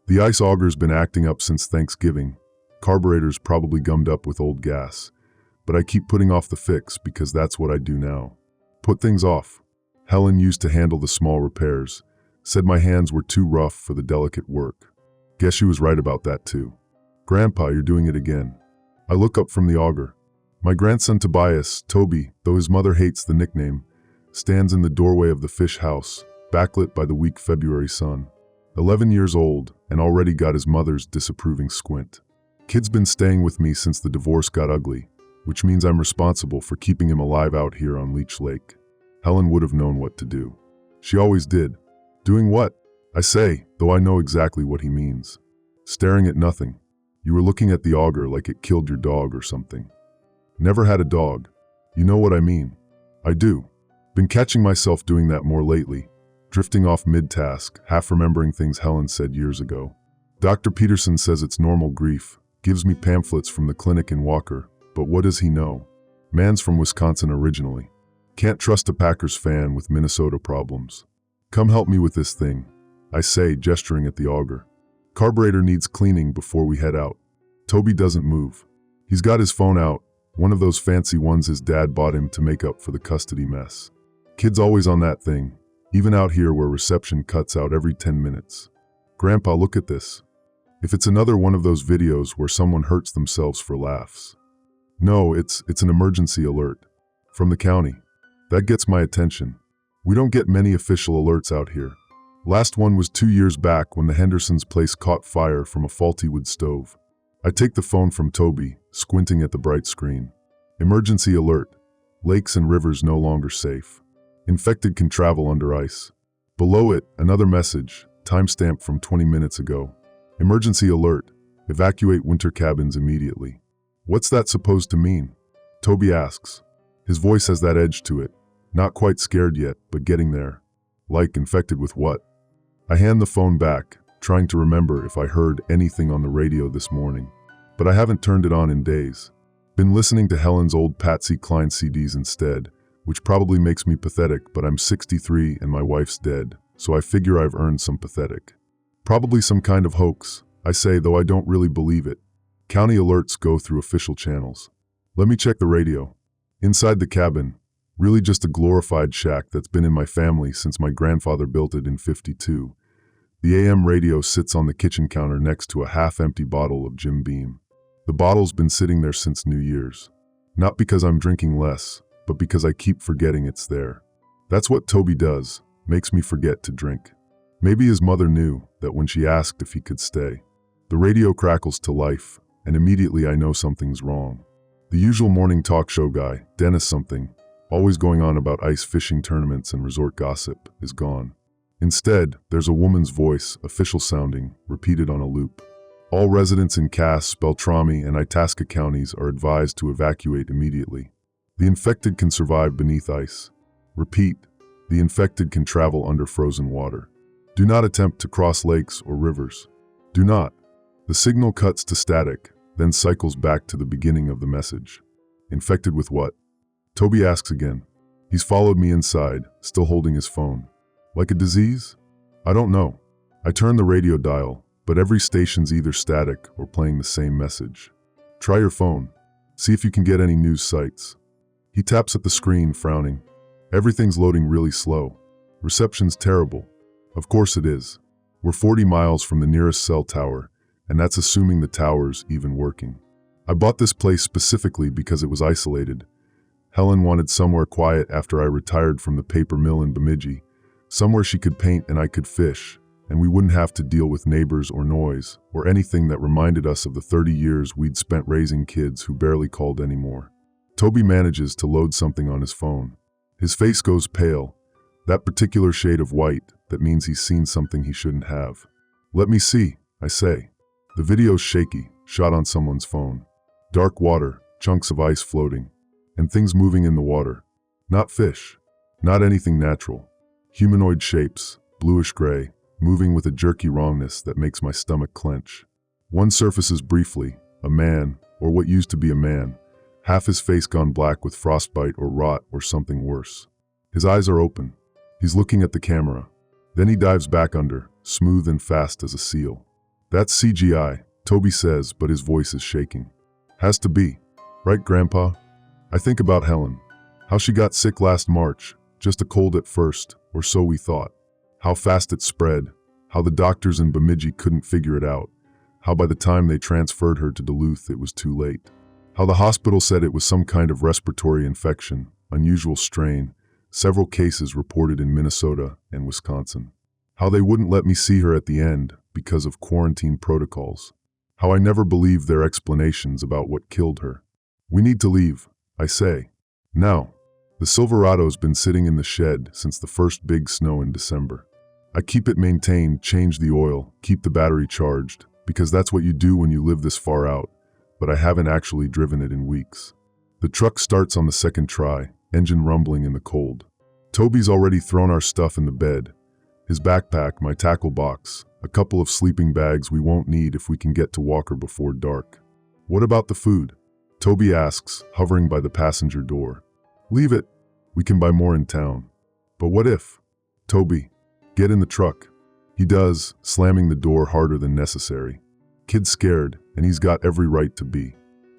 The ice auger's been acting up since Thanksgiving. Carburetor's probably gummed up with old gas. But I keep putting off the fix because that's what I do now. Put things off. Helen used to handle the small repairs. Said my hands were too rough for the delicate work. Guess she was right about that too. Grandpa, you're doing it again. I look up from the auger. My grandson Tobias, Toby, though his mother hates the nickname, stands in the doorway of the fish house, backlit by the weak February sun. 11 years old, and already got his mother's disapproving squint. Kid's been staying with me since the divorce got ugly, which means I'm responsible for keeping him alive out here on Leech Lake. Helen would have known what to do. She always did. Doing what? I say, though I know exactly what he means. Staring at nothing. You were looking at the auger like it killed your dog or something. Never had a dog. You know what I mean. I do. Been catching myself doing that more lately. Drifting off mid-task, half remembering things Helen said years ago. Dr. Peterson says it's normal grief, gives me pamphlets from the clinic in Walker, but what does he know? Man's from Wisconsin originally. Can't trust a Packers fan with Minnesota problems. Come help me with this thing, I say, gesturing at the auger. Carburetor needs cleaning before we head out. Toby doesn't move. He's got his phone out, one of those fancy ones his dad bought him to make up for the custody mess. Kid's always on that thing, even out here where reception cuts out every 10 minutes. Grandpa, look at this. If it's another one of those videos where someone hurts themselves for laughs. No, it's an emergency alert. From the county. That gets my attention. We don't get many official alerts out here. Last one was 2 years back when the Hendersons' place caught fire from a faulty wood stove. I take the phone from Toby, squinting at the bright screen. Emergency alert. Lakes and rivers no longer safe. Infected can travel under ice. Below it, another message, timestamp from 20 minutes ago. Emergency alert. Evacuate winter cabins immediately. What's that supposed to mean? Toby asks. His voice has that edge to it. Not quite scared yet, but getting there. Like infected with what? I hand the phone back, trying to remember if I heard anything on the radio this morning. But I haven't turned it on in days. Been listening to Helen's old Patsy Cline CDs instead, which probably makes me pathetic, but I'm 63 and my wife's dead, so I figure I've earned some pathetic. Probably some kind of hoax, I say, though I don't really believe it. County alerts go through official channels. Let me check the radio. Inside the cabin, really just a glorified shack that's been in my family since my grandfather built it in '52. The AM radio sits on the kitchen counter next to a half-empty bottle of Jim Beam. The bottle's been sitting there since New Year's. Not because I'm drinking less, but because I keep forgetting it's there. That's what Toby does, makes me forget to drink. Maybe his mother knew that when she asked if he could stay. The radio crackles to life, and immediately I know something's wrong. The usual morning talk show guy, Dennis something, always going on about ice fishing tournaments and resort gossip, is gone. Instead, there's a woman's voice, official sounding, repeated on a loop. All residents in Cass, Beltrami, and Itasca counties are advised to evacuate immediately. The infected can survive beneath ice. Repeat, the infected can travel under frozen water. Do not attempt to cross lakes or rivers. Do not. The signal cuts to static, then cycles back to the beginning of the message. Infected with what? Toby asks again. He's followed me inside, still holding his phone. Like a disease? I don't know. I turn the radio dial, but every station's either static or playing the same message. Try your phone. See if you can get any news sites. He taps at the screen, frowning. Everything's loading really slow. Reception's terrible. Of course it is. We're 40 miles from the nearest cell tower, and that's assuming the tower's even working. I bought this place specifically because it was isolated. Helen wanted somewhere quiet after I retired from the paper mill in Bemidji, somewhere she could paint and I could fish, and we wouldn't have to deal with neighbors or noise, or anything that reminded us of the 30 years we'd spent raising kids who barely called anymore. Toby manages to load something on his phone. His face goes pale, that particular shade of white that means he's seen something he shouldn't have. Let me see, I say. The video's shaky, shot on someone's phone. Dark water, chunks of ice floating, and things moving in the water. Not fish, not anything natural. Humanoid shapes, bluish-gray, moving with a jerky wrongness that makes my stomach clench. One surfaces briefly, a man, or what used to be a man, half his face gone black with frostbite or rot or something worse. His eyes are open. He's looking at the camera. Then he dives back under, smooth and fast as a seal. That's CGI, Toby says, but his voice is shaking. Has to be. Right, Grandpa? I think about Helen. How she got sick last March, just a cold at first, or so we thought. How fast it spread, how the doctors in Bemidji couldn't figure it out, how by the time they transferred her to Duluth it was too late. How the hospital said it was some kind of respiratory infection, unusual strain, several cases reported in Minnesota and Wisconsin. How they wouldn't let me see her at the end because of quarantine protocols. How I never believed their explanations about what killed her. We need to leave, I say. Now. The Silverado's been sitting in the shed since the first big snow in December. I keep it maintained, change the oil, keep the battery charged, because that's what you do when you live this far out, but I haven't actually driven it in weeks. The truck starts on the second try, engine rumbling in the cold. Toby's already thrown our stuff in the bed. His backpack, my tackle box, a couple of sleeping bags we won't need if we can get to Walker before dark. What about the food? Toby asks, hovering by the passenger door. Leave it. We can buy more in town. But what if? Toby, get in the truck. He does, slamming the door harder than necessary. Kid's scared, and he's got every right to be.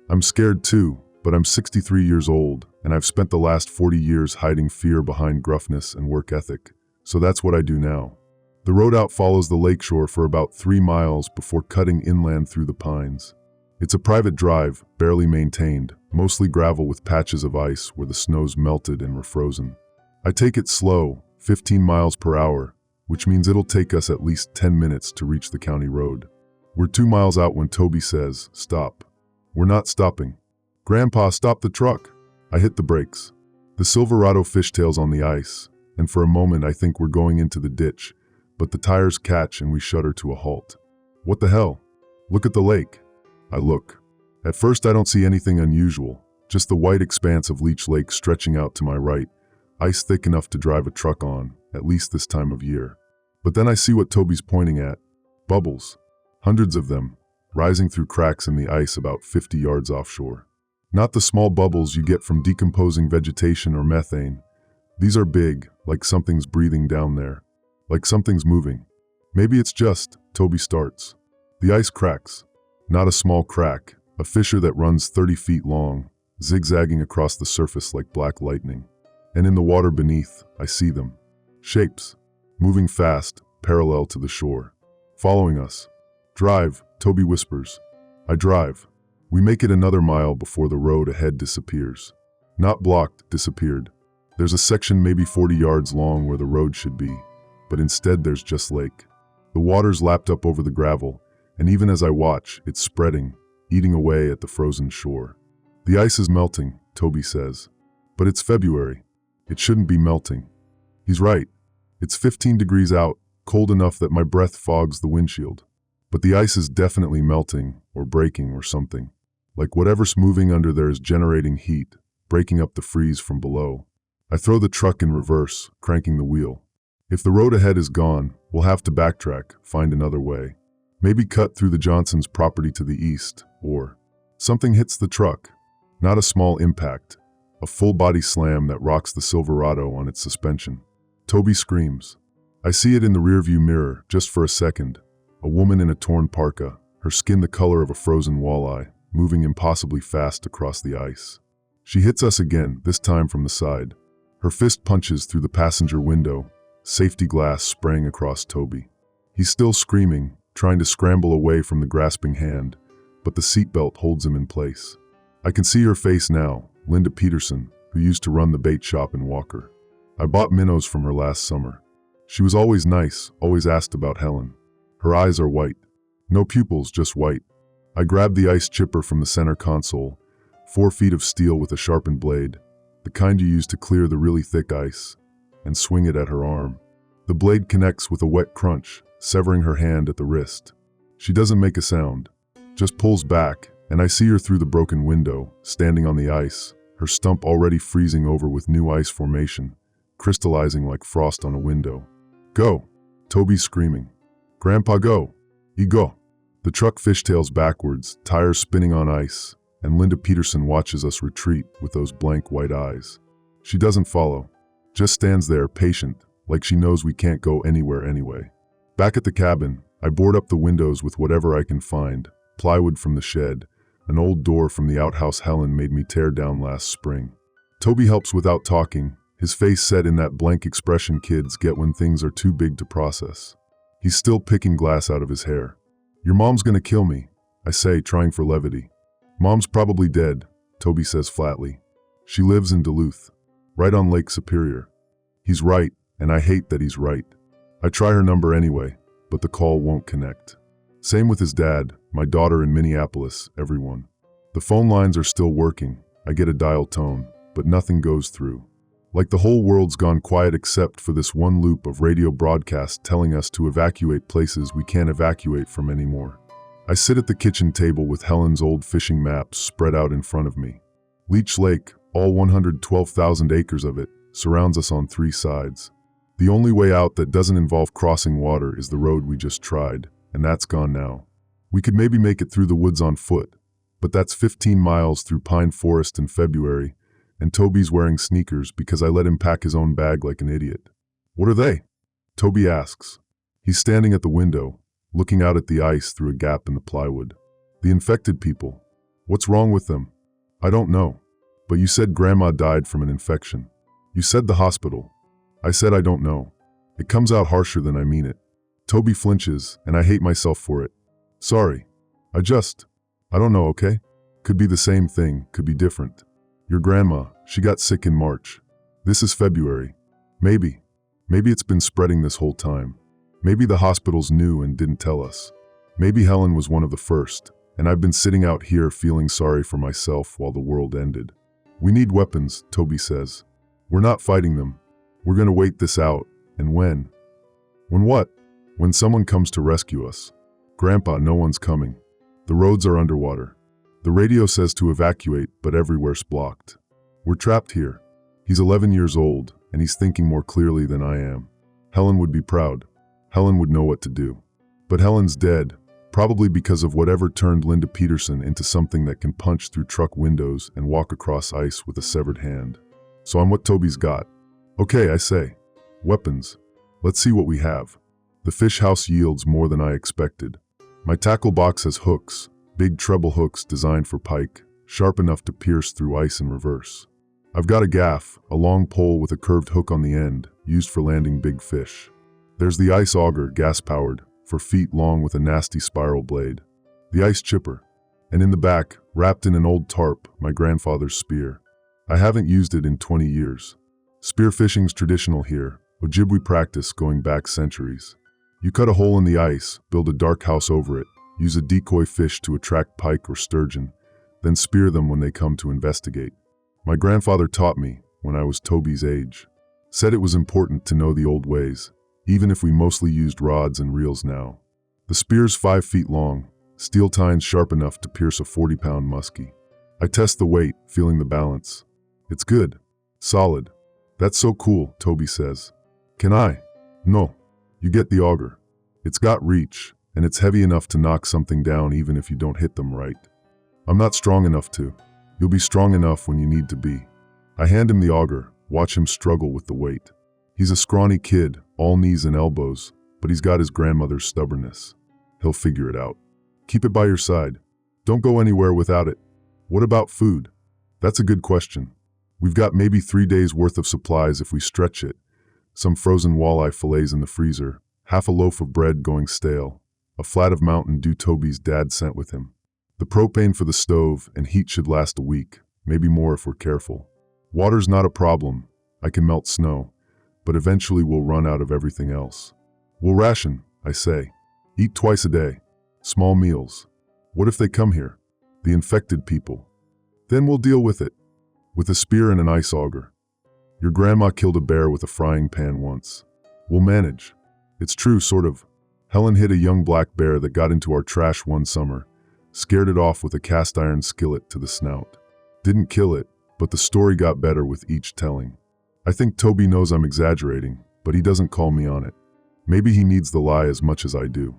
I'm scared too, but I'm 63 years old, and I've spent the last 40 years hiding fear behind gruffness and work ethic. So that's what I do now. The road out follows the lakeshore for about 3 miles before cutting inland through the pines. It's a private drive, barely maintained, mostly gravel with patches of ice where the snow's melted and were frozen. I take it slow, 15 miles per hour, which means it'll take us at least 10 minutes to reach the county road. We're 2 miles out when Toby says, stop. We're not stopping. Grandpa, stop the truck. I hit the brakes. The Silverado fishtails on the ice, and for a moment I think we're going into the ditch, but the tires catch and we shudder to a halt. What the hell? Look at the lake. I look. At first I don't see anything unusual, just the white expanse of Leech Lake stretching out to my right, ice thick enough to drive a truck on, at least this time of year. But then I see what Toby's pointing at. Bubbles. Hundreds of them, rising through cracks in the ice about 50 yards offshore. Not the small bubbles you get from decomposing vegetation or methane. These are big, like something's breathing down there. Like something's moving. Maybe it's just, Toby starts. The ice cracks. Not a small crack, a fissure that runs 30 feet long, zigzagging across the surface like black lightning. And in the water beneath, I see them. Shapes. Moving fast, parallel to the shore. Following us. Drive, Toby whispers. I drive. We make it another mile before the road ahead disappears. Not blocked, disappeared. There's a section maybe 40 yards long where the road should be, but instead there's just lake. The water's lapped up over the gravel, and even as I watch, it's spreading, eating away at the frozen shore. The ice is melting, Toby says. But it's February. It shouldn't be melting. He's right. It's 15 degrees out, cold enough that my breath fogs the windshield. But the ice is definitely melting, or breaking, or something. Like whatever's moving under there is generating heat, breaking up the freeze from below. I throw the truck in reverse, cranking the wheel. If the road ahead is gone, we'll have to backtrack, find another way. Maybe cut through the Johnsons' property to the east, or something hits the truck. Not a small impact, a full-body slam that rocks the Silverado on its suspension. Toby screams. I see it in the rearview mirror, just for a second. A woman in a torn parka, her skin the color of a frozen walleye, moving impossibly fast across the ice. She hits us again, this time from the side. Her fist punches through the passenger window, safety glass spraying across Toby. He's still screaming, trying to scramble away from the grasping hand, but the seatbelt holds him in place. I can see her face now, Linda Peterson, who used to run the bait shop in Walker. I bought minnows from her last summer. She was always nice, always asked about Helen. Her eyes are white. No pupils, just white. I grabbed the ice chipper from the center console, 4 feet of steel with a sharpened blade, the kind you use to clear the really thick ice, and swing it at her arm. The blade connects with a wet crunch, severing her hand at the wrist. She doesn't make a sound, just pulls back, and I see her through the broken window, standing on the ice, her stump already freezing over with new ice formation, crystallizing like frost on a window. Go! Toby's screaming. Grandpa, go! Go! The truck fishtails backwards, tires spinning on ice, and Linda Peterson watches us retreat with those blank white eyes. She doesn't follow, just stands there, patient, like she knows we can't go anywhere anyway. Back at the cabin, I board up the windows with whatever I can find, plywood from the shed, an old door from the outhouse Helen made me tear down last spring. Toby helps without talking, his face set in that blank expression kids get when things are too big to process. He's still picking glass out of his hair. "Your mom's gonna kill me," I say, trying for levity. "Mom's probably dead," Toby says flatly. "She lives in Duluth, right on Lake Superior." He's right, and I hate that he's right. I try her number anyway, but the call won't connect. Same with his dad, my daughter in Minneapolis, everyone. The phone lines are still working. I get a dial tone, but nothing goes through. Like the whole world's gone quiet except for this one loop of radio broadcasts telling us to evacuate places we can't evacuate from anymore. I sit at the kitchen table with Helen's old fishing maps spread out in front of me. Leech Lake, all 112,000 acres of it, surrounds us on 3 sides. The only way out that doesn't involve crossing water is the road we just tried, and that's gone now. We could maybe make it through the woods on foot, but that's 15 miles through pine forest in February, and Toby's wearing sneakers because I let him pack his own bag like an idiot. "What are they?" Toby asks. He's standing at the window, looking out at the ice through a gap in the plywood. "The infected people. What's wrong with them?" "I don't know. But you said Grandma died from an infection. You said the hospital." I said I don't know. It comes out harsher than I mean it. Toby flinches, and I hate myself for it. "Sorry. I don't know, okay? Could be the same thing, could be different. Your grandma, she got sick in March. This is February. Maybe it's been spreading this whole time. Maybe the hospitals knew and didn't tell us. Maybe Helen was one of the first, and I've been sitting out here feeling sorry for myself while the world ended." "We need weapons," Toby says. "We're not fighting them. We're gonna wait this out, and when?" "When what?" "When someone comes to rescue us." "Grandpa, no one's coming. The roads are underwater. The radio says to evacuate, but everywhere's blocked. We're trapped here." He's 11 years old, and he's thinking more clearly than I am. Helen would be proud. Helen would know what to do. But Helen's dead, probably because of whatever turned Linda Peterson into something that can punch through truck windows and walk across ice with a severed hand. So I'm what Toby's got. "Okay," I say. "Weapons. Let's see what we have." The fish house yields more than I expected. My tackle box has hooks, big treble hooks designed for pike, sharp enough to pierce through ice in reverse. I've got a gaff, a long pole with a curved hook on the end, used for landing big fish. There's the ice auger, gas-powered, for feet long with a nasty spiral blade. The ice chipper. And in the back, wrapped in an old tarp, my grandfather's spear. I haven't used it in 20 years. Spearfishing's traditional here, Ojibwe practice going back centuries. You cut a hole in the ice, build a dark house over it, use a decoy fish to attract pike or sturgeon, then spear them when they come to investigate. My grandfather taught me when I was Toby's age. Said it was important to know the old ways, even if we mostly used rods and reels now. The spear's 5 feet long, steel tines sharp enough to pierce a 40-pound muskie. I test the weight, feeling the balance. It's good. Solid. "That's so cool," Toby says. "Can I?" "No. You get the auger. It's got reach, and it's heavy enough to knock something down even if you don't hit them right. I'm not strong enough to. You'll be strong enough when you need to be." I hand him the auger, watch him struggle with the weight. He's a scrawny kid, all knees and elbows, but he's got his grandmother's stubbornness. He'll figure it out. "Keep it by your side. Don't go anywhere without it." "What about food?" "That's a good question. We've got maybe 3 days worth of supplies if we stretch it. Some frozen walleye fillets in the freezer, half a loaf of bread going stale, a flat of Mountain Dew Toby's dad sent with him. The propane for the stove and heat should last a week, maybe more if we're careful. Water's not a problem. I can melt snow, but eventually we'll run out of everything else. We'll ration, I say. Eat twice a day. Small meals. What if they come here? The infected people. Then we'll deal with it. With a spear and an ice auger. Your grandma killed a bear with a frying pan once. We'll manage. It's true, sort of. Helen hid a young black bear that got into our trash one summer, scared it off with a cast iron skillet to the snout. Didn't kill it, but the story got better with each telling. I think Toby knows I'm exaggerating, but he doesn't call me on it. Maybe he needs the lie as much as I do.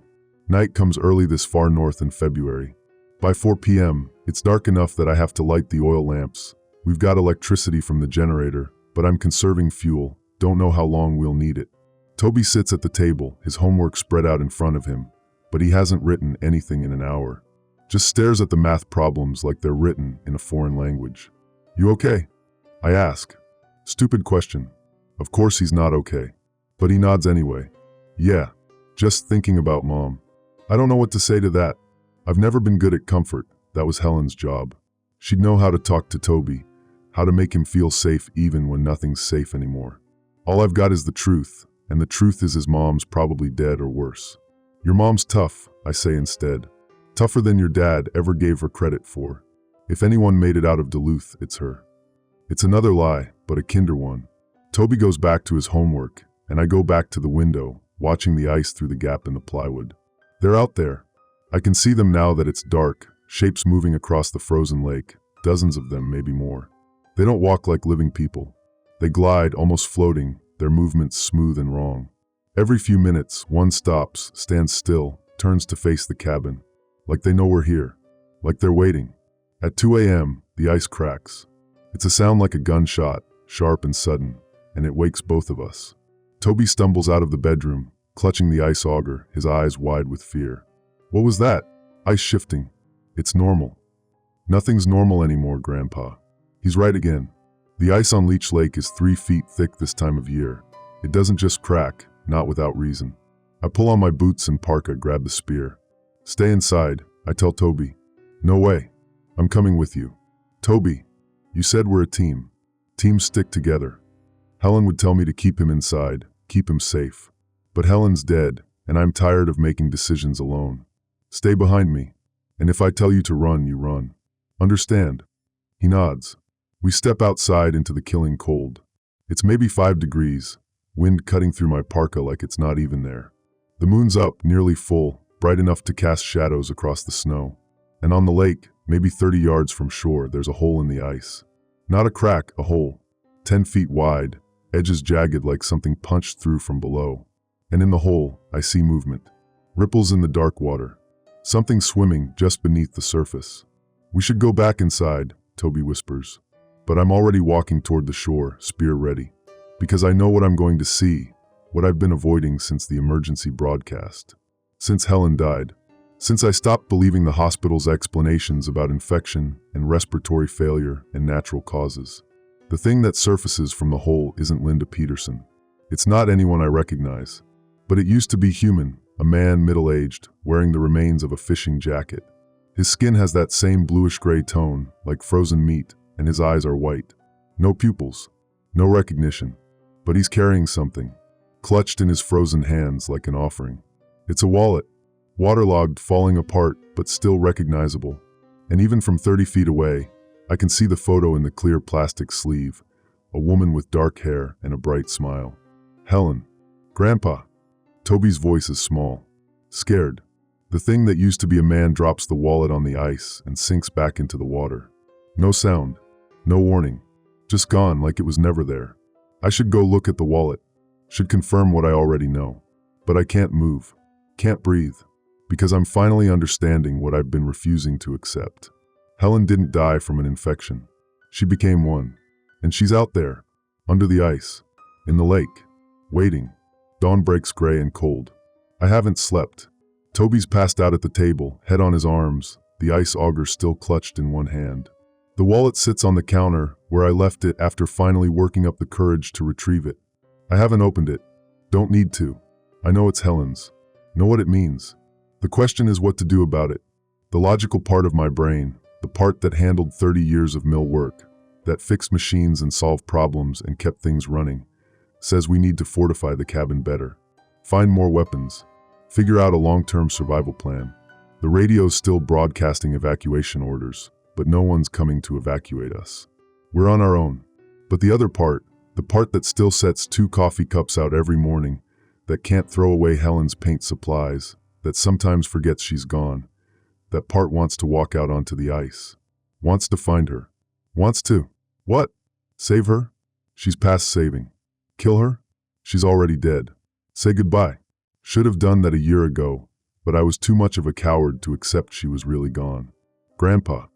Night comes early this far north in February. By 4 p.m., it's dark enough that I have to light the oil lamps. We've got electricity from the generator, but I'm conserving fuel, don't know how long we'll need it. Toby sits at the table, his homework spread out in front of him, but he hasn't written anything in an hour. Just stares at the math problems like they're written in a foreign language. "You okay?" I ask. Stupid question. Of course he's not okay. But he nods anyway. "Yeah, just thinking about Mom." I don't know what to say to that. I've never been good at comfort. That was Helen's job. She'd know how to talk to Toby, how to make him feel safe even when nothing's safe anymore. All I've got is the truth, and the truth is his mom's probably dead or worse. "Your mom's tough," I say instead. "Tougher than your dad ever gave her credit for. If anyone made it out of Duluth, it's her." It's another lie, but a kinder one. Toby goes back to his homework, and I go back to the window, watching the ice through the gap in the plywood. They're out there. I can see them now that it's dark, shapes moving across the frozen lake, dozens of them, maybe more. They don't walk like living people. They glide, almost floating, their movements smooth and wrong. Every few minutes, one stops, stands still, turns to face the cabin. Like they know we're here. Like they're waiting. At 2 a.m., the ice cracks. It's a sound like a gunshot, sharp and sudden, and it wakes both of us. Toby stumbles out of the bedroom, clutching the ice auger, his eyes wide with fear. "What was that?" "Ice shifting. It's normal." "Nothing's normal anymore, Grandpa." He's right again. The ice on Leech Lake is 3 feet thick this time of year. It doesn't just crack, not without reason. I pull on my boots and parka, grab the spear. "Stay inside," I tell Toby. "No way. I'm coming with you." "Toby, you said we're a team. Teams stick together." Helen would tell me to keep him inside, keep him safe. But Helen's dead, and I'm tired of making decisions alone. "Stay behind me, and if I tell you to run, you run. Understand?" He nods. We step outside into the killing cold. It's maybe 5 degrees, wind cutting through my parka like it's not even there. The moon's up, nearly full, bright enough to cast shadows across the snow. And on the lake, maybe 30 yards from shore, there's a hole in the ice. Not a crack, a hole. 10 feet wide, edges jagged like something punched through from below. And in the hole, I see movement. Ripples in the dark water. Something swimming just beneath the surface. "We should go back inside," Toby whispers. But I'm already walking toward the shore, spear ready. Because I know what I'm going to see, what I've been avoiding since the emergency broadcast. Since Helen died. Since I stopped believing the hospital's explanations about infection and respiratory failure and natural causes. The thing that surfaces from the hole isn't Linda Peterson. It's not anyone I recognize. But it used to be human, a man middle-aged, wearing the remains of a fishing jacket. His skin has that same bluish-gray tone, like frozen meat, and his eyes are white. No pupils, no recognition. But he's carrying something, clutched in his frozen hands like an offering. It's a wallet, waterlogged, falling apart, but still recognizable. And even from 30 feet away, I can see the photo in the clear plastic sleeve, a woman with dark hair and a bright smile. "Helen." "Grandpa." Toby's voice is small, scared. The thing that used to be a man drops the wallet on the ice and sinks back into the water. No sound, no warning, just gone like it was never there. I should go look at the wallet, should confirm what I already know. But I can't move, can't breathe, because I'm finally understanding what I've been refusing to accept. Helen didn't die from an infection. She became one. And she's out there, under the ice, in the lake, waiting. Dawn breaks gray and cold. I haven't slept. Toby's passed out at the table, head on his arms, the ice auger still clutched in one hand. The wallet sits on the counter, where I left it after finally working up the courage to retrieve it. I haven't opened it. Don't need to. I know it's Helen's. Know what it means. The question is what to do about it. The logical part of my brain, the part that handled 30 years of mill work, that fixed machines and solved problems and kept things running, says we need to fortify the cabin better. Find more weapons. Figure out a long-term survival plan. The radio's still broadcasting evacuation orders, but no one's coming to evacuate us. We're on our own. But the other part, the part that still sets 2 coffee cups out every morning, that can't throw away Helen's paint supplies, that sometimes forgets she's gone, that part wants to walk out onto the ice. Wants to find her. Wants to. What? Save her? She's past saving. Kill her? She's already dead. Say goodbye. Should have done that a year ago, but I was too much of a coward to accept she was really gone. Grandpa.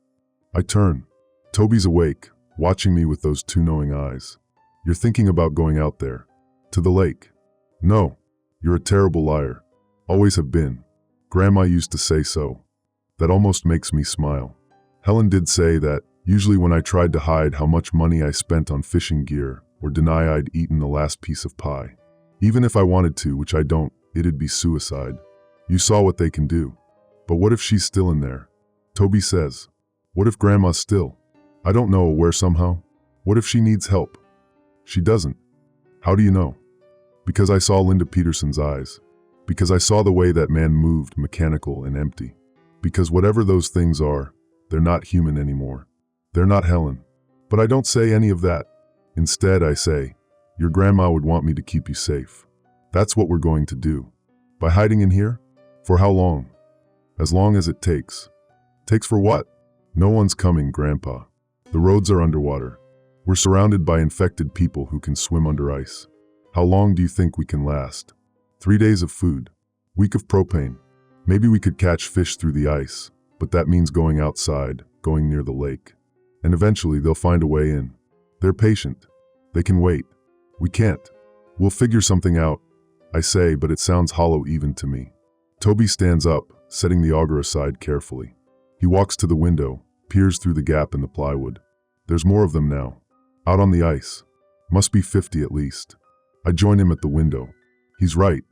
I turn. Toby's awake, watching me with those 2 knowing eyes. You're thinking about going out there. To the lake. No. You're a terrible liar. Always have been. Grandma used to say so. That almost makes me smile. Helen did say that, usually when I tried to hide how much money I spent on fishing gear or deny I'd eaten the last piece of pie. Even if I wanted to, which I don't, it'd be suicide. You saw what they can do. But what if she's still in there? Toby says. What if Grandma's still? I don't know, where somehow? What if she needs help? She doesn't. How do you know? Because I saw Linda Peterson's eyes. Because I saw the way that man moved, mechanical and empty. Because whatever those things are, they're not human anymore. They're not Helen. But I don't say any of that. Instead, I say, your grandma would want me to keep you safe. That's what we're going to do. By hiding in here? For how long? As long as it takes. Takes for what? No one's coming, Grandpa. The roads are underwater. We're surrounded by infected people who can swim under ice. How long do you think we can last? 3 days of food. Week of propane. Maybe we could catch fish through the ice, but that means going outside, going near the lake. And eventually they'll find a way in. They're patient. They can wait. We can't. We'll figure something out, I say, but it sounds hollow even to me. Toby stands up, setting the auger aside carefully. He walks to the window, peers through the gap in the plywood. There's more of them now. Out on the ice. Must be 50 at least. I join him at the window. He's right.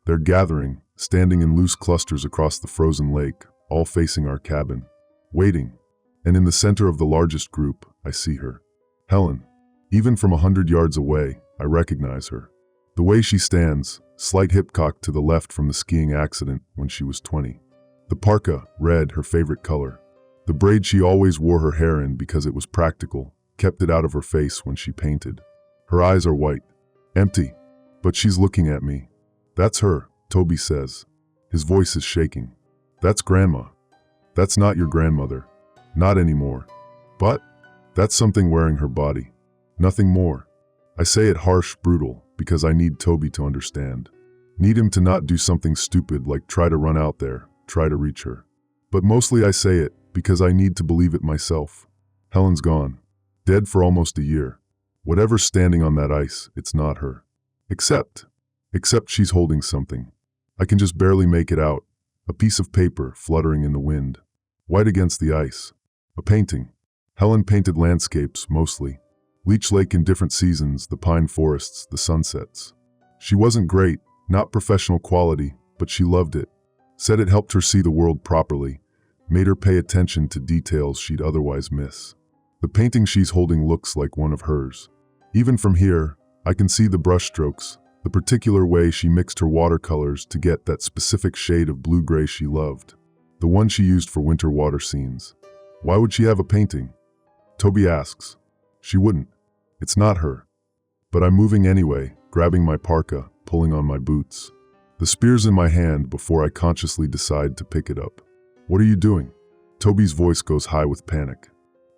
They're gathering, standing in loose clusters across the frozen lake, all facing our cabin. Waiting. And in the center of the largest group, I see her. Helen. Even from 100 yards away, I recognize her. The way she stands, slight hip cock to the left from the skiing accident when she was 20. The parka, red, her favorite color. The braid she always wore her hair in because it was practical, kept it out of her face when she painted. Her eyes are white. Empty. But she's looking at me. That's her, Toby says. His voice is shaking. That's Grandma. That's not your grandmother. Not anymore. But that's something wearing her body. Nothing more. I say it harsh, brutal, because I need Toby to understand. Need him to not do something stupid like try to run out there, try to reach her. But mostly I say it because I need to believe it myself. Helen's gone. Dead for almost a year. Whatever's standing on that ice, it's not her. Except she's holding something. I can just barely make it out. A piece of paper fluttering in the wind. White against the ice. A painting. Helen painted landscapes, mostly. Leech Lake in different seasons, the pine forests, the sunsets. She wasn't great, not professional quality, but she loved it. Said it helped her see the world properly, made her pay attention to details she'd otherwise miss. The painting she's holding looks like one of hers. Even from here, I can see the brushstrokes, the particular way she mixed her watercolors to get that specific shade of blue-gray she loved. The one she used for winter water scenes. Why would she have a painting? Toby asks. She wouldn't. It's not her. But I'm moving anyway, grabbing my parka, pulling on my boots. The spear's in my hand before I consciously decide to pick it up. What are you doing? Toby's voice goes high with panic.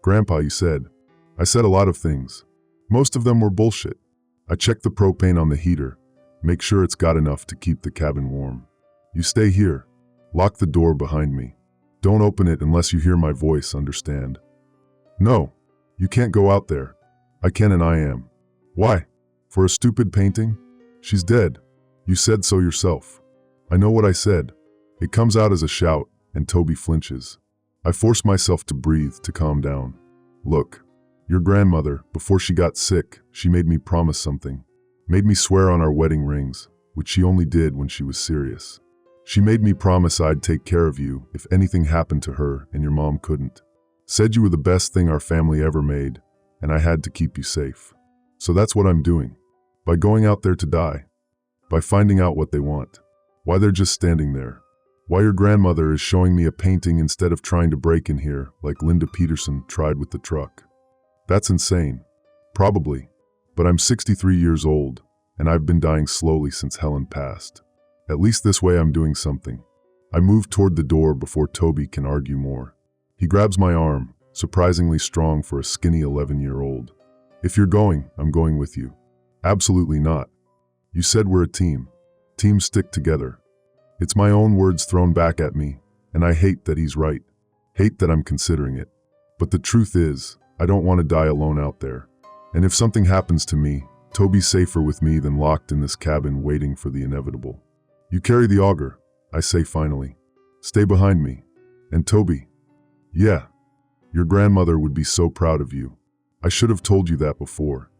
Grandpa, you said. I said a lot of things. Most of them were bullshit. I check the propane on the heater, make sure it's got enough to keep the cabin warm. You stay here. Lock the door behind me. Don't open it unless you hear my voice, understand? No, you can't go out there. I can and I am. Why? For a stupid painting? She's dead. You said so yourself. I know what I said. It comes out as a shout, and Toby flinches. I force myself to breathe, to calm down. Look, your grandmother, before she got sick, she made me promise something. Made me swear on our wedding rings, which she only did when she was serious. She made me promise I'd take care of you if anything happened to her and your mom couldn't. Said you were the best thing our family ever made, and I had to keep you safe. So that's what I'm doing. By going out there to die. By finding out what they want. Why they're just standing there. Why your grandmother is showing me a painting instead of trying to break in here like Linda Peterson tried with the truck. That's insane. Probably. But I'm 63 years old, and I've been dying slowly since Helen passed. At least this way I'm doing something. I move toward the door before Toby can argue more. He grabs my arm, surprisingly strong for a skinny 11-year-old. If you're going, I'm going with you. Absolutely not. You said we're a team. Teams stick together. It's my own words thrown back at me, and I hate that he's right. Hate that I'm considering it. But the truth is, I don't want to die alone out there. And if something happens to me, Toby's safer with me than locked in this cabin waiting for the inevitable. You carry the auger, I say finally. Stay behind me. And Toby, yeah, your grandmother would be so proud of you. I should have told you that before.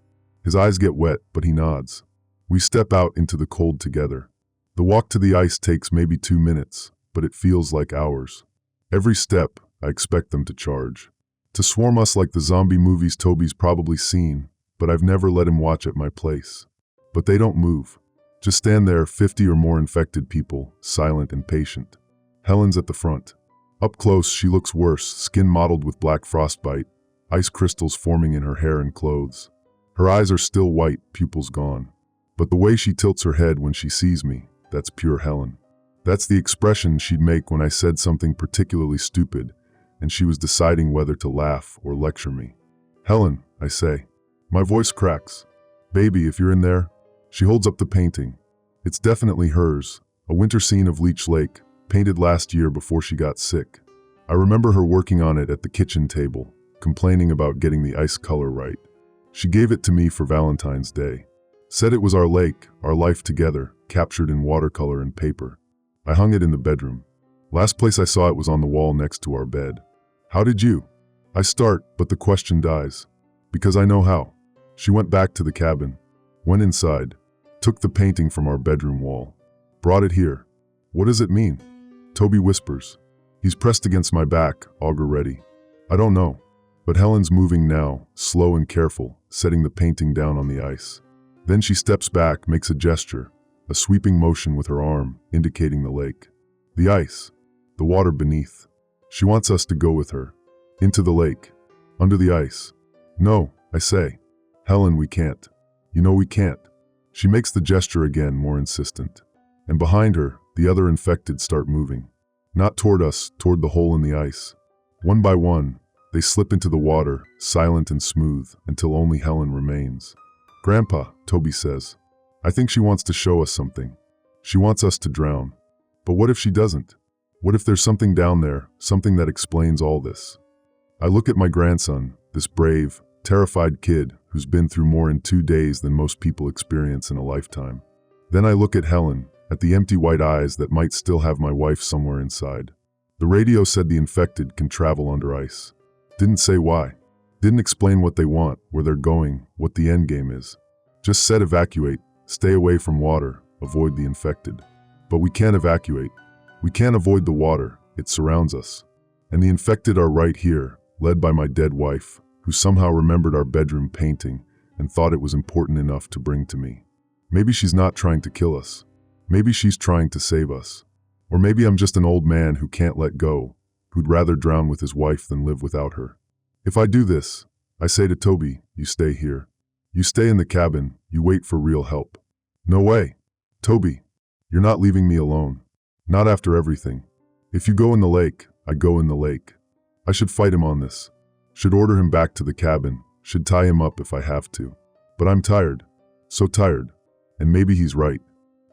His eyes get wet, but he nods. We step out into the cold together. The walk to the ice takes maybe 2 minutes, but it feels like hours. Every step, I expect them to charge. To swarm us like the zombie movies Toby's probably seen, but I've never let him watch at my place. But they don't move. Just stand there, 50 or more infected people, silent and patient. Helen's at the front. Up close, she looks worse, skin mottled with black frostbite, ice crystals forming in her hair and clothes. Her eyes are still white, pupils gone. But the way she tilts her head when she sees me, that's pure Helen. That's the expression she'd make when I said something particularly stupid, and she was deciding whether to laugh or lecture me. Helen, I say. My voice cracks. Baby, if you're in there. She holds up the painting. It's definitely hers, a winter scene of Leech Lake, painted last year before she got sick. I remember her working on it at the kitchen table, complaining about getting the ice color right. She gave it to me for Valentine's Day. Said it was our lake, our life together, captured in watercolor and paper. I hung it in the bedroom. Last place I saw it was on the wall next to our bed. How did you? I start, but the question dies. Because I know how. She went back to the cabin, went inside, took the painting from our bedroom wall, brought it here. What does it mean? Toby whispers. He's pressed against my back, auger ready. I don't know. But Helen's moving now, slow and careful, setting the painting down on the ice. Then she steps back, makes a gesture, a sweeping motion with her arm, indicating the lake. The ice. The water beneath. She wants us to go with her. Into the lake. Under the ice. No, I say. Helen, we can't. You know we can't. She makes the gesture again, more insistent. And behind her, the other infected start moving. Not toward us, toward the hole in the ice. One by one, they slip into the water, silent and smooth, until only Helen remains. Grandpa, Toby says. I think she wants to show us something. She wants us to drown. But what if she doesn't? What if there's something down there, something that explains all this? I look at my grandson, this brave, terrified kid who's been through more in 2 days than most people experience in a lifetime. Then I look at Helen, at the empty white eyes that might still have my wife somewhere inside. The radio said the infected can travel under ice. Didn't say why. Didn't explain what they want, where they're going, what the end game is. Just said evacuate, stay away from water, avoid the infected. But we can't evacuate. We can't avoid the water, it surrounds us. And the infected are right here, led by my dead wife, who somehow remembered our bedroom painting and thought it was important enough to bring to me. Maybe she's not trying to kill us. Maybe she's trying to save us. Or maybe I'm just an old man who can't let go, who'd rather drown with his wife than live without her. If I do this, I say to Toby, you stay here. You stay in the cabin, you wait for real help. No way. Toby, you're not leaving me alone. Not after everything. If you go in the lake, I go in the lake. I should fight him on this. Should order him back to the cabin, should tie him up if I have to. But I'm tired. So tired. And maybe he's right.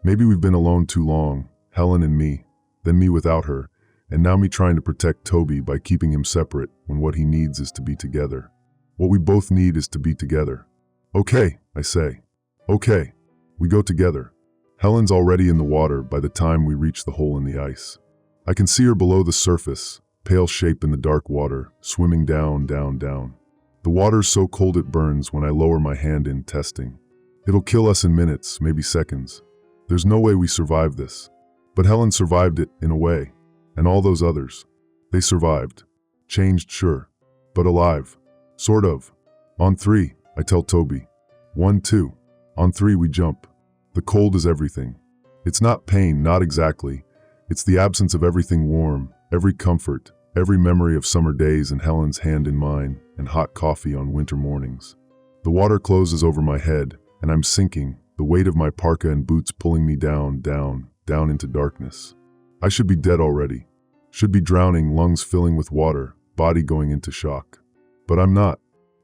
Maybe we've been alone too long, Helen and me, then me without her, and now me trying to protect Toby by keeping him separate when what he needs is to be together. What we both need is to be together. Okay, I say. Okay. We go together. Helen's already in the water by the time we reach the hole in the ice. I can see her below the surface, pale shape in the dark water, swimming down, down, down. The water's so cold it burns when I lower my hand in, testing. It'll kill us in minutes, maybe seconds. There's no way we survive this. But Helen survived it, in a way. And all those others. They survived. Changed, sure. But alive. Sort of. On 3, I tell Toby. 1, 2. On 3 we jump. The cold is everything. It's not pain, not exactly. It's the absence of everything warm, every comfort, every memory of summer days and Helen's hand in mine, and hot coffee on winter mornings. The water closes over my head, and I'm sinking, the weight of my parka and boots pulling me down, down, down into darkness. I should be dead already. Should be drowning, lungs filling with water, body going into shock. But I'm not.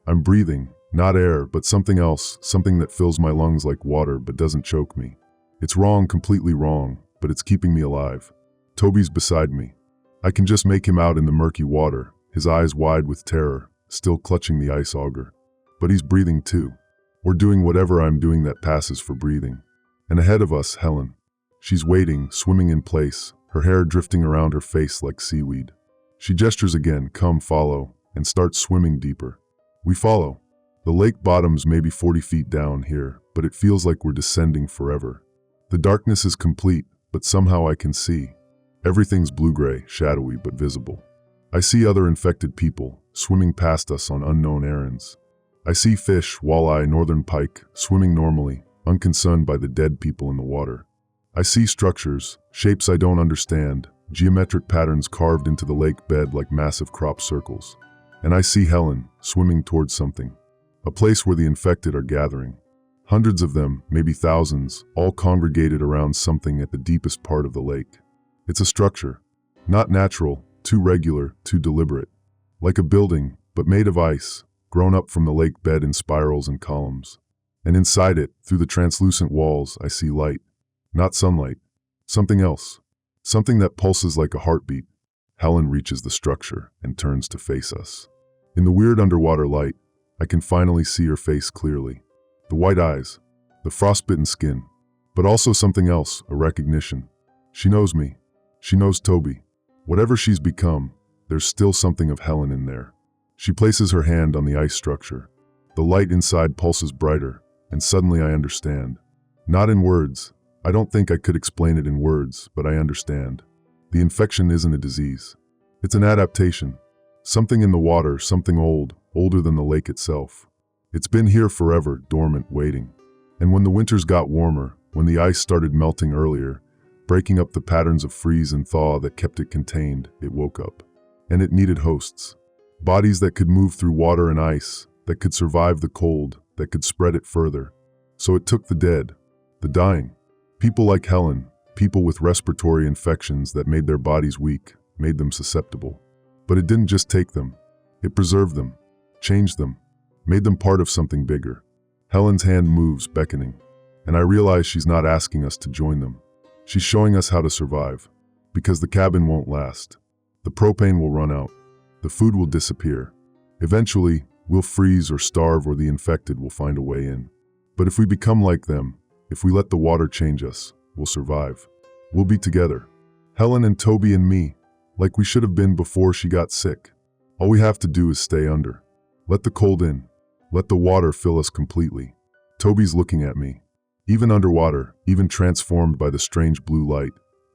I'm breathing, not air, but something else, something that fills my lungs like water but doesn't choke me. It's wrong, completely wrong, but it's keeping me alive. Toby's beside me. I can just make him out in the murky water, his eyes wide with terror, still clutching the ice auger. But he's breathing too. Or doing whatever I'm doing that passes for breathing. And ahead of us, Helen. She's waiting, swimming in place, her hair drifting around her face like seaweed. She gestures again, come follow, and starts swimming deeper. We follow. The lake bottoms maybe 40 feet down here, but it feels like we're descending forever. The darkness is complete, but somehow I can see. Everything's blue-gray, shadowy, but visible. I see other infected people, swimming past us on unknown errands. I see fish, walleye, northern pike, swimming normally, unconcerned by the dead people in the water. I see structures, shapes I don't understand, geometric patterns carved into the lake bed like massive crop circles. And I see Helen, swimming towards something. A place where the infected are gathering. Hundreds of them, maybe thousands, all congregated around something at the deepest part of the lake. It's a structure. Not natural, too regular, too deliberate. Like a building, but made of ice, grown up from the lake bed in spirals and columns. And inside it, through the translucent walls, I see light. Not sunlight. Something else. Something that pulses like a heartbeat. Helen reaches the structure and turns to face us. In the weird underwater light, I can finally see her face clearly. The white eyes, the frostbitten skin, but also something else, a recognition. She knows me. She knows Toby. Whatever she's become, there's still something of Helen in there. She places her hand on the ice structure. The light inside pulses brighter, and suddenly I understand. Not in words. I don't think I could explain it in words, but I understand. The infection isn't a disease. It's an adaptation. Something in the water, something old, older than the lake itself. It's been here forever, dormant, waiting. And when the winters got warmer, when the ice started melting earlier, breaking up the patterns of freeze and thaw that kept it contained, it woke up. And it needed hosts. Bodies that could move through water and ice, that could survive the cold, that could spread it further. So it took the dead, the dying. People like Helen, people with respiratory infections that made their bodies weak, made them susceptible. But it didn't just take them. It preserved them, changed them, made them part of something bigger. Helen's hand moves, beckoning, and I realize she's not asking us to join them. She's showing us how to survive, because the cabin won't last. The propane will run out. The food will disappear. Eventually, we'll freeze or starve, or the infected will find a way in. But if we become like them, if we let the water change us, we'll survive. We'll be together. Helen and Toby and me, like we should have been before she got sick. All we have to do is stay under. Let the cold in. Let the water fill us completely. Toby's looking at me. Even underwater, even transformed by the strange blue light,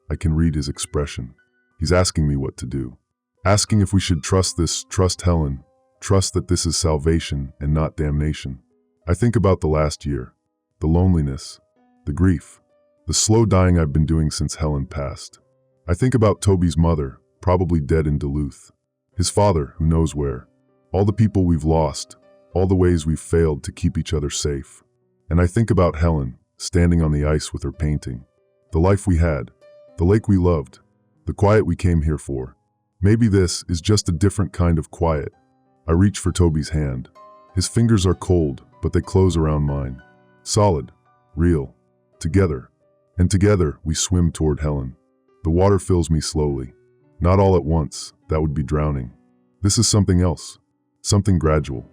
I can read his expression. He's asking me what to do. Asking if we should trust this, trust Helen, trust that this is salvation and not damnation. I think about the last year, the loneliness, the grief, the slow dying I've been doing since Helen passed. I think about Toby's mother, probably dead in Duluth. His father, who knows where. All the people we've lost, all the ways we've failed to keep each other safe. And I think about Helen, standing on the ice with her painting. The life we had, the lake we loved, the quiet we came here for. Maybe this is just a different kind of quiet. I reach for Toby's hand. His fingers are cold, but they close around mine. Solid, real, together. And together, we swim toward Helen. The water fills me slowly. Not all at once, that would be drowning. This is something else, something gradual.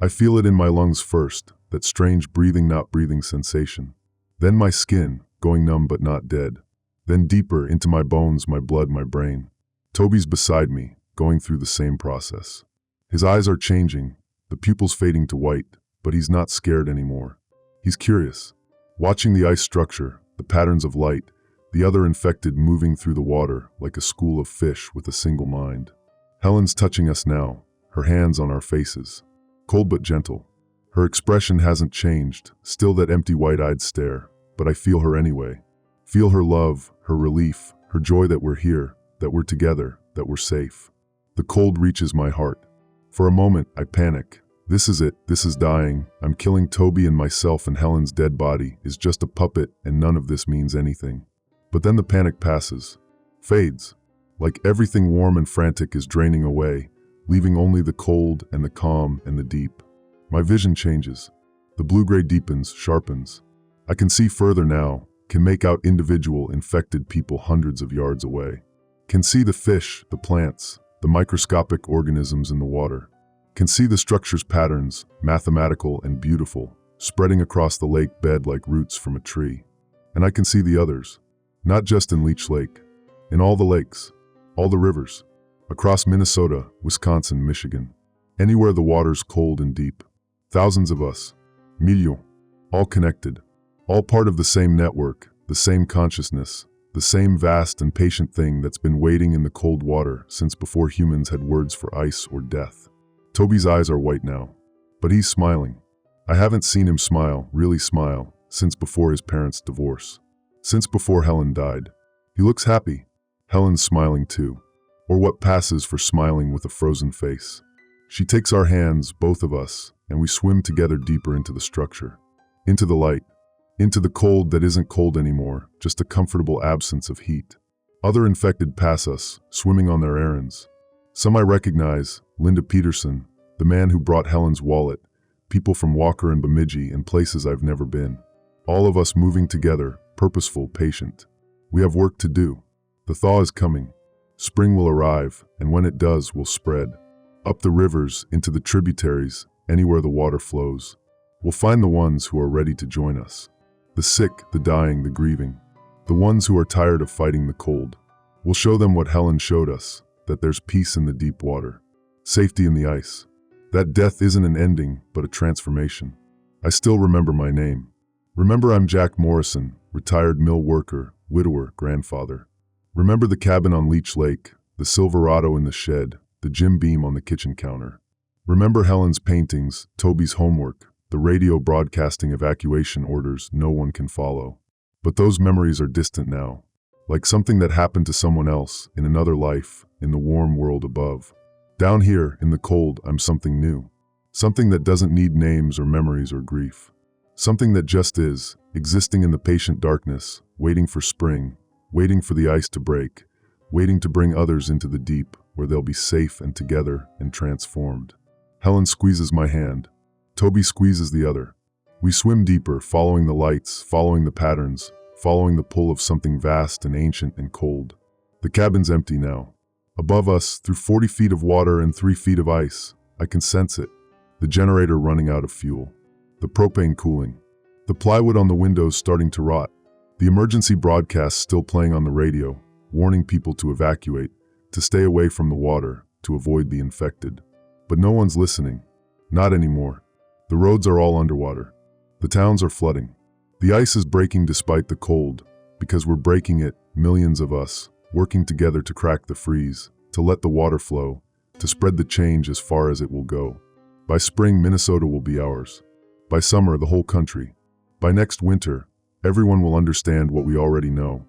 I feel it in my lungs first, that strange breathing not breathing sensation. Then my skin, going numb but not dead. Then deeper into my bones, my blood, my brain. Toby's beside me, going through the same process. His eyes are changing, the pupils fading to white, but he's not scared anymore. He's curious, watching the ice structure, the patterns of light, the other infected moving through the water like a school of fish with a single mind. Helen's touching us now, her hands on our faces. Cold but gentle. Her expression hasn't changed, still that empty white-eyed stare, but I feel her anyway. Feel her love, her relief, her joy that we're here, that we're together, that we're safe. The cold reaches my heart. For a moment, I panic. This is it, this is dying. I'm killing Toby and myself, and Helen's dead body is just a puppet, and none of this means anything. But then the panic passes, fades, like everything warm and frantic is draining away, leaving only the cold and the calm and the deep. My vision changes. The blue-gray deepens, sharpens. I can see further now, can make out individual infected people hundreds of yards away. Can see the fish, the plants, the microscopic organisms in the water. Can see the structure's patterns, mathematical and beautiful, spreading across the lake bed like roots from a tree. And I can see the others, not just in Leech Lake, In all the lakes, all the rivers, across Minnesota, Wisconsin, Michigan, anywhere the water's cold and deep. Thousands of us, millions, all connected, all part of the same network, the same consciousness, the same vast and patient thing that's been waiting in the cold water since before humans had words for ice or death. Toby's eyes are white now, but he's smiling. I haven't seen him smile, really smile, since before his parents' divorce. Since before Helen died. He looks happy. Helen's smiling too, or what passes for smiling with a frozen face. She takes our hands, both of us, and we swim together deeper into the structure, into the light, into the cold that isn't cold anymore, just a comfortable absence of heat. Other infected pass us, swimming on their errands. Some I recognize, Linda Peterson, the man who brought Helen's wallet, people from Walker and Bemidji and places I've never been. All of us moving together, purposeful, patient. We have work to do. The thaw is coming. Spring will arrive, and when it does, we'll spread. Up the rivers, into the tributaries, anywhere the water flows. We'll find the ones who are ready to join us. The sick, the dying, the grieving. The ones who are tired of fighting the cold. We'll show them what Helen showed us, that there's peace in the deep water. Safety in the ice. That death isn't an ending, but a transformation. I still remember my name. Remember I'm Jack Morrison, retired mill worker, widower, grandfather. Remember the cabin on Leech Lake, the Silverado in the shed, the Jim Beam on the kitchen counter. Remember Helen's paintings, Toby's homework, the radio broadcasting evacuation orders no one can follow. But those memories are distant now, like something that happened to someone else, in another life, in the warm world above. Down here, in the cold, I'm something new. Something that doesn't need names or memories or grief. Something that just is, existing in the patient darkness, waiting for spring, waiting for the ice to break, waiting to bring others into the deep, where they'll be safe and together and transformed. Helen squeezes my hand. Toby squeezes the other. We swim deeper, following the lights, following the patterns, following the pull of something vast and ancient and cold. The cabin's empty now. Above us, through 40 feet of water and 3 feet of ice, I can sense it. The generator running out of fuel. The propane cooling. The plywood on the windows starting to rot. The emergency broadcast still playing on the radio, warning people to evacuate, to stay away from the water, to avoid the infected. But no one's listening. Not anymore. The roads are all underwater. The towns are flooding. The ice is breaking despite the cold, because we're breaking it, millions of us, working together to crack the freeze, to let the water flow, to spread the change as far as it will go. By spring, Minnesota will be ours. By summer, the whole country. By next winter, everyone will understand what we already know,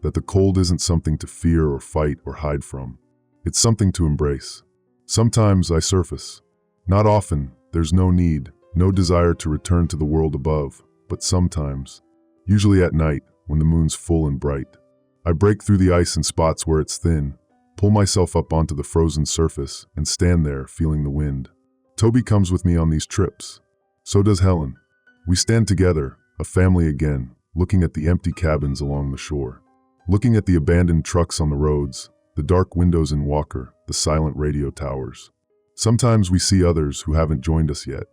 that the cold isn't something to fear or fight or hide from. It's something to embrace. Sometimes I surface. Not often, there's no need, no desire to return to the world above, but sometimes, usually at night, when the moon's full and bright, I break through the ice in spots where it's thin, pull myself up onto the frozen surface, and stand there feeling the wind. Toby comes with me on these trips. So does Helen. We stand together, a family again, looking at the empty cabins along the shore. Looking at the abandoned trucks on the roads, the dark windows in Walker, the silent radio towers. Sometimes we see others who haven't joined us yet.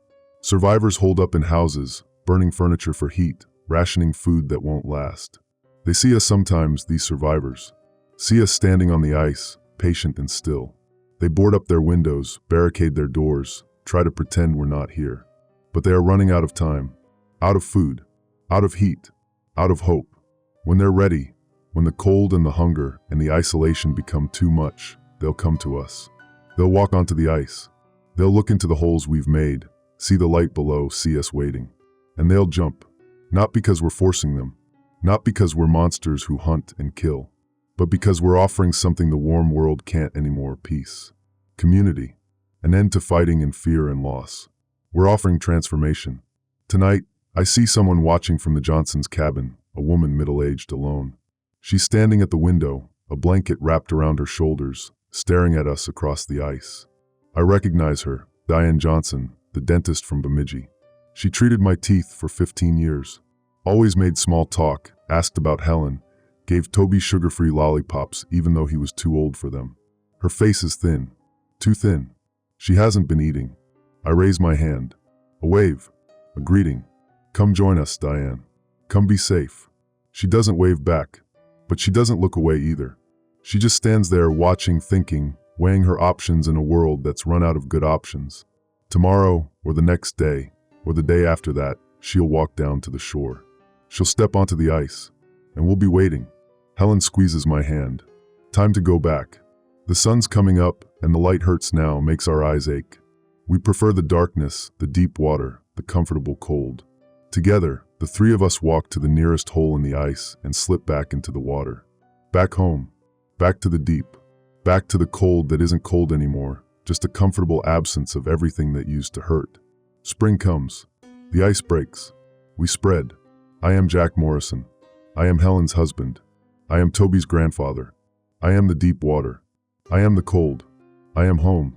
Survivors holed up in houses, burning furniture for heat, rationing food that won't last. They see us sometimes, these survivors. See us standing on the ice, patient and still. They board up their windows, barricade their doors, try to pretend we're not here. But they are running out of time, out of food, out of heat, out of hope. When they're ready, when the cold and the hunger and the isolation become too much, they'll come to us. They'll walk onto the ice. They'll look into the holes we've made, see the light below, see us waiting. And they'll jump, not because we're forcing them, not because we're monsters who hunt and kill, but because we're offering something the warm world can't anymore: peace, community, an end to fighting and fear and loss. We're offering transformation. Tonight, I see someone watching from the Johnson's cabin, a woman middle-aged, alone. She's standing at the window, a blanket wrapped around her shoulders, staring at us across the ice. I recognize her, Diane Johnson, the dentist from Bemidji. She treated my teeth for 15 years. Always made small talk, asked about Helen, gave Toby sugar-free lollipops even though he was too old for them. Her face is thin, too thin. She hasn't been eating. I raise my hand. A wave. A greeting. Come join us, Diane. Come be safe. She doesn't wave back, but she doesn't look away either. She just stands there watching, thinking, weighing her options in a world that's run out of good options. Tomorrow, or the next day, or the day after that, she'll walk down to the shore. She'll step onto the ice, and we'll be waiting. Helen squeezes my hand. Time to go back. The sun's coming up, and the light hurts now, makes our eyes ache. We prefer the darkness, the deep water, the comfortable cold. Together, the three of us walk to the nearest hole in the ice and slip back into the water. Back home, back to the deep, back to the cold that isn't cold anymore, just a comfortable absence of everything that used to hurt. Spring comes. The ice breaks. We spread. I am Jack Morrison. I am Helen's husband. I am Toby's grandfather. I am the deep water. I am the cold. I am home.